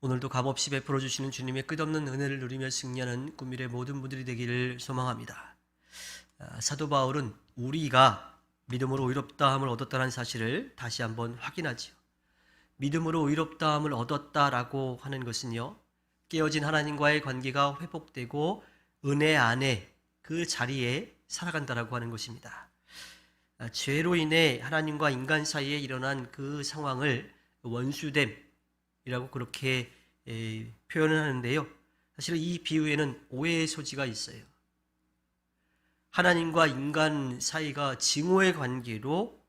오늘도 값없이 베풀어 주시는 주님의 끝없는 은혜를 누리며 승리하는 꿈밀의 모든 분들이 되기를 소망합니다. 사도 바울은 우리가 믿음으로 의롭다함을 얻었다는 사실을 다시 한번 확인하지요. 믿음으로 의롭다함을 얻었다라고 하는 것은요, 깨어진 하나님과의 관계가 회복되고 은혜 안에 그 자리에 살아간다라고 하는 것입니다. 죄로 인해 하나님과 인간 사이에 일어난 그 상황을 원수됨이라고 그렇게 표현을 하는데요. 사실 이 비유에는 오해의 소지가 있어요. 하나님과 인간 사이가 증오의 관계로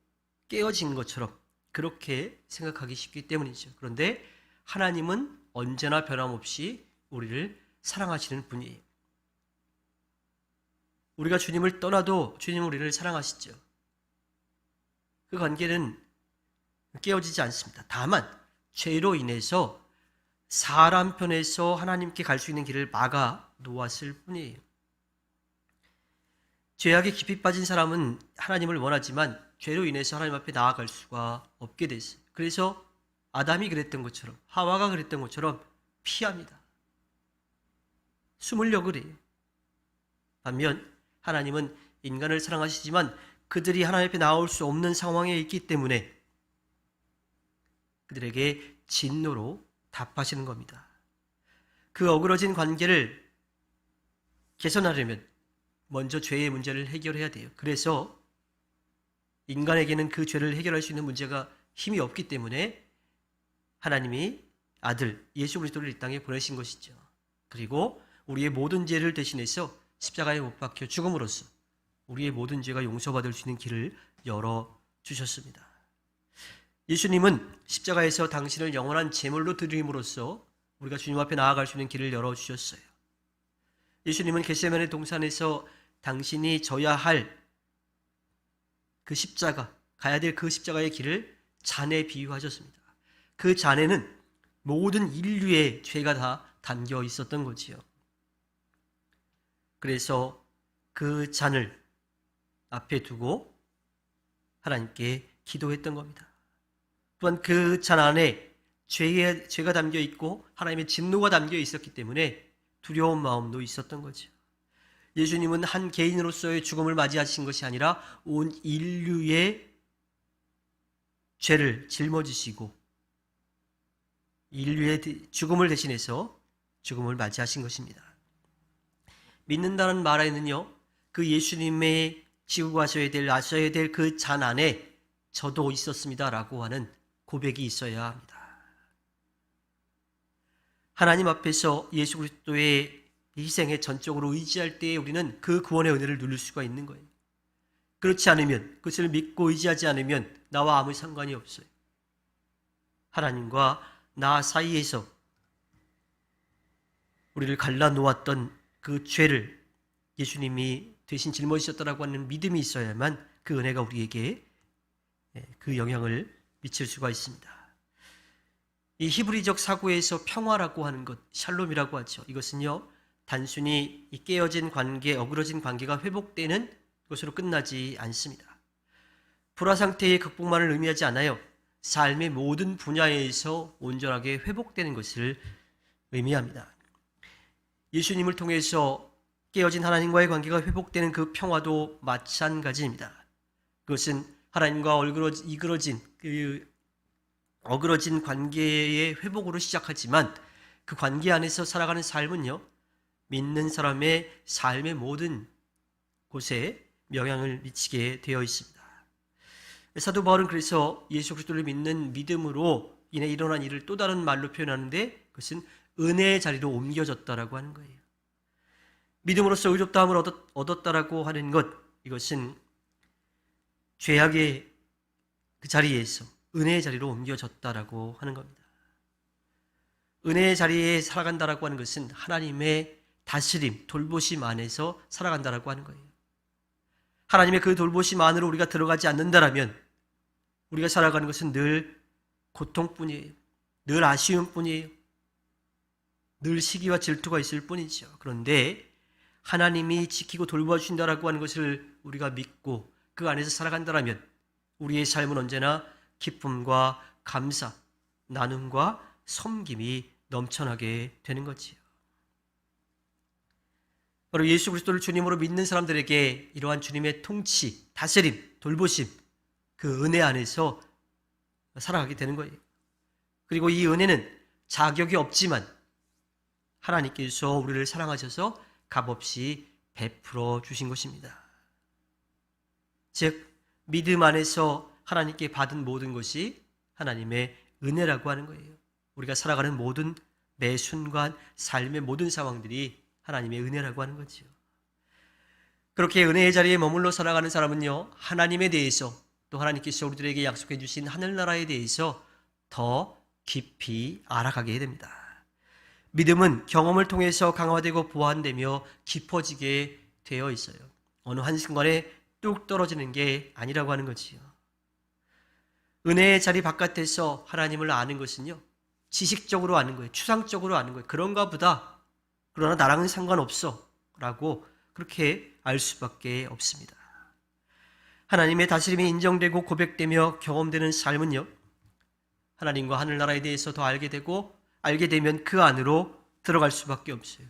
깨어진 것처럼 그렇게 생각하기 쉽기 때문이죠. 그런데 하나님은 언제나 변함없이 우리를 사랑하시는 분이에요. 우리가 주님을 떠나도 주님은 우리를 사랑하시죠. 그 관계는 깨어지지 않습니다. 다만 죄로 인해서 사람 편에서 하나님께 갈 수 있는 길을 막아 놓았을 뿐이에요. 죄악에 깊이 빠진 사람은 하나님을 원하지만 죄로 인해서 하나님 앞에 나아갈 수가 없게 됐어요. 그래서 아담이 그랬던 것처럼, 하와가 그랬던 것처럼 피합니다. 숨으려고 그래요. 반면 하나님은 인간을 사랑하시지만 그들이 하나님 앞에 나올 수 없는 상황에 있기 때문에 그들에게 진노로 답하시는 겁니다. 그 어그러진 관계를 개선하려면 먼저 죄의 문제를 해결해야 돼요. 그래서 인간에게는 그 죄를 해결할 수 있는 문제가 힘이 없기 때문에 하나님이 아들 예수 그리스도를 이 땅에 보내신 것이죠. 그리고 우리의 모든 죄를 대신해서 십자가에 못 박혀 죽음으로써 우리의 모든 죄가 용서받을 수 있는 길을 열어주셨습니다. 예수님은 십자가에서 당신을 영원한 제물로 드림으로써 우리가 주님 앞에 나아갈 수 있는 길을 열어주셨어요. 예수님은 겟세마네 동산에서 당신이 져야 할 그 십자가, 가야 될 그 십자가의 길을 잔에 비유하셨습니다. 그 잔에는 모든 인류의 죄가 다 담겨 있었던 거지요. 그래서 그 잔을 앞에 두고 하나님께 기도했던 겁니다. 또한 그 잔 안에 죄가 담겨 있고 하나님의 진노가 담겨 있었기 때문에 두려운 마음도 있었던 거죠. 예수님은 한 개인으로서의 죽음을 맞이하신 것이 아니라 온 인류의 죄를 짊어지시고 인류의 죽음을 대신해서 죽음을 맞이하신 것입니다. 믿는다는 말에는요, 그 예수님의 지고 가셔야 될 그 잔 안에 저도 있었습니다라고 하는 고백이 있어야 합니다. 하나님 앞에서 예수 그리스도의 희생에 전적으로 의지할 때에 우리는 그 구원의 은혜를 누릴 수가 있는 거예요. 그렇지 않으면, 그것을 믿고 의지하지 않으면 나와 아무 상관이 없어요. 하나님과 나 사이에서 우리를 갈라놓았던 그 죄를 예수님이 대신 짊어지셨다라고 하는 믿음이 있어야만 그 은혜가 우리에게 그 영향을 미칠 수가 있습니다. 이 히브리적 사고에서 평화라고 하는 것, 샬롬이라고 하죠. 이것은요, 단순히 이 깨어진 관계, 어그러진 관계가 회복되는 것으로 끝나지 않습니다. 불화 상태의 극복만을 의미하지 않아요. 삶의 모든 분야에서 온전하게 회복되는 것을 의미합니다. 예수님을 통해서 깨어진 하나님과의 관계가 회복되는 그 평화도 마찬가지입니다. 그것은 하나님과 어그러진 관계의 회복으로 시작하지만 그 관계 안에서 살아가는 삶은요, 믿는 사람의 삶의 모든 곳에 영향을 미치게 되어 있습니다. 사도 바울은 그래서 예수 그리스도를 믿는 믿음으로 인해 일어난 일을 또 다른 말로 표현하는데 그것은 은혜의 자리로 옮겨졌다라고 하는 거예요. 믿음으로써 의롭다함을 얻었다라고 하는 것, 이것은 죄악의 그 자리에서 은혜의 자리로 옮겨졌다라고 하는 겁니다. 은혜의 자리에 살아간다라고 하는 것은 하나님의 다스림, 돌보심 안에서 살아간다라고 하는 거예요. 하나님의 그 돌보심 안으로 우리가 들어가지 않는다라면 우리가 살아가는 것은 늘 고통뿐이에요. 늘 아쉬움뿐이에요. 늘 시기와 질투가 있을 뿐이죠. 그런데 하나님이 지키고 돌봐주신다라고 하는 것을 우리가 믿고 그 안에서 살아간다라면 우리의 삶은 언제나 기쁨과 감사, 나눔과 섬김이 넘쳐나게 되는 거지요. 바로 예수 그리스도를 주님으로 믿는 사람들에게 이러한 주님의 통치, 다스림, 돌보심, 그 은혜 안에서 살아가게 되는 거예요. 그리고 이 은혜는 자격이 없지만 하나님께서 우리를 사랑하셔서 값없이 베풀어 주신 것입니다. 즉, 믿음 안에서 하나님께 받은 모든 것이 하나님의 은혜라고 하는 거예요. 우리가 살아가는 모든 매 순간 삶의 모든 상황들이 하나님의 은혜라고 하는 거죠. 그렇게 은혜의 자리에 머물러 살아가는 사람은요, 하나님에 대해서 또 하나님께서 우리들에게 약속해 주신 하늘나라에 대해서 더 깊이 알아가게 됩니다. 믿음은 경험을 통해서 강화되고 보완되며 깊어지게 되어 있어요. 어느 한순간에 뚝 떨어지는 게 아니라고 하는 거지요. 은혜의 자리 바깥에서 하나님을 아는 것은요, 지식적으로 아는 거예요. 추상적으로 아는 거예요. 그런가 보다. 그러나 나랑은 상관없어. 라고 그렇게 알 수밖에 없습니다. 하나님의 다스림이 인정되고 고백되며 경험되는 삶은요, 하나님과 하늘나라에 대해서 더 알게 되고 알게 되면 그 안으로 들어갈 수밖에 없어요.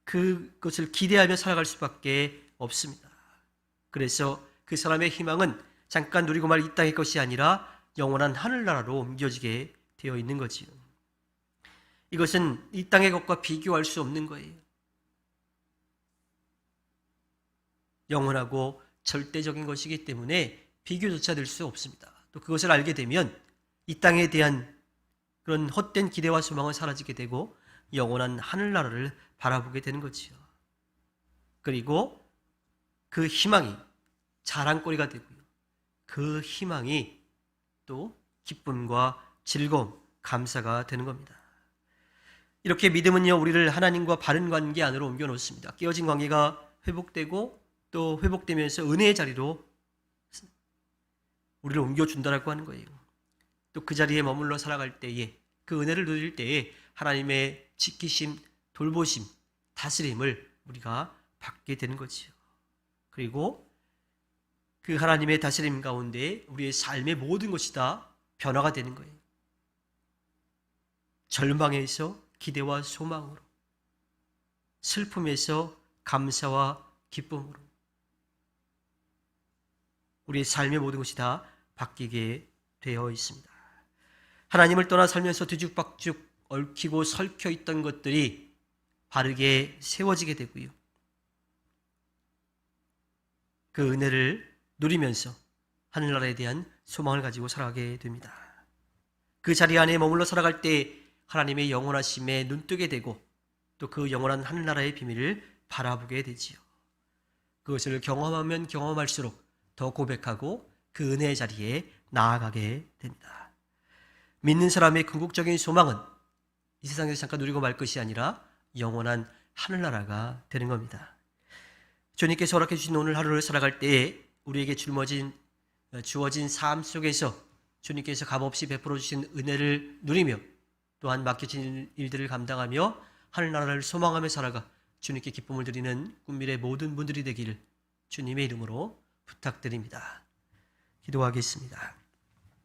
그것을 기대하며 살아갈 수밖에 없습니다. 그래서 그 사람의 희망은 잠깐 누리고 말 이 땅의 것이 아니라 영원한 하늘나라로 옮겨지게 되어 있는 거지요. 이것은 이 땅의 것과 비교할 수 없는 거예요. 영원하고 절대적인 것이기 때문에 비교조차 될 수 없습니다. 또 그것을 알게 되면 이 땅에 대한 그런 헛된 기대와 소망은 사라지게 되고 영원한 하늘나라를 바라보게 되는 거지요. 그리고 그 희망이 자랑거리가 되고요. 그 희망이 또 기쁨과 즐거움, 감사가 되는 겁니다. 이렇게 믿음은요, 우리를 하나님과 바른 관계 안으로 옮겨 놓습니다. 깨어진 관계가 회복되고 또 회복되면서 은혜의 자리로 우리를 옮겨준다라고 하는 거예요. 또 그 자리에 머물러 살아갈 때에, 그 은혜를 누릴 때에 하나님의 지키심, 돌보심, 다스림을 우리가 받게 되는 거지요. 그리고 그 하나님의 다스림 가운데 우리의 삶의 모든 것이 다 변화가 되는 거예요. 절망에서 기대와 소망으로, 슬픔에서 감사와 기쁨으로 우리의 삶의 모든 것이 다 바뀌게 되어 있습니다. 하나님을 떠나 살면서 뒤죽박죽 얽히고 설켜 있던 것들이 바르게 세워지게 되고요. 그 은혜를 누리면서 하늘나라에 대한 소망을 가지고 살아가게 됩니다. 그 자리 안에 머물러 살아갈 때 하나님의 영원하심에 눈뜨게 되고 또 그 영원한 하늘나라의 비밀을 바라보게 되지요. 그것을 경험하면 경험할수록 더 고백하고 그 은혜의 자리에 나아가게 됩니다. 믿는 사람의 궁극적인 소망은 이 세상에서 잠깐 누리고 말 것이 아니라 영원한 하늘나라가 되는 겁니다. 주님께서 허락해 주신 오늘 하루를 살아갈 때에 우리에게 주어진 삶 속에서 주님께서 값없이 베풀어 주신 은혜를 누리며 또한 맡겨진 일들을 감당하며 하늘나라를 소망하며 살아가 주님께 기쁨을 드리는 꿈밀의 모든 분들이 되기를 주님의 이름으로 부탁드립니다. 기도하겠습니다.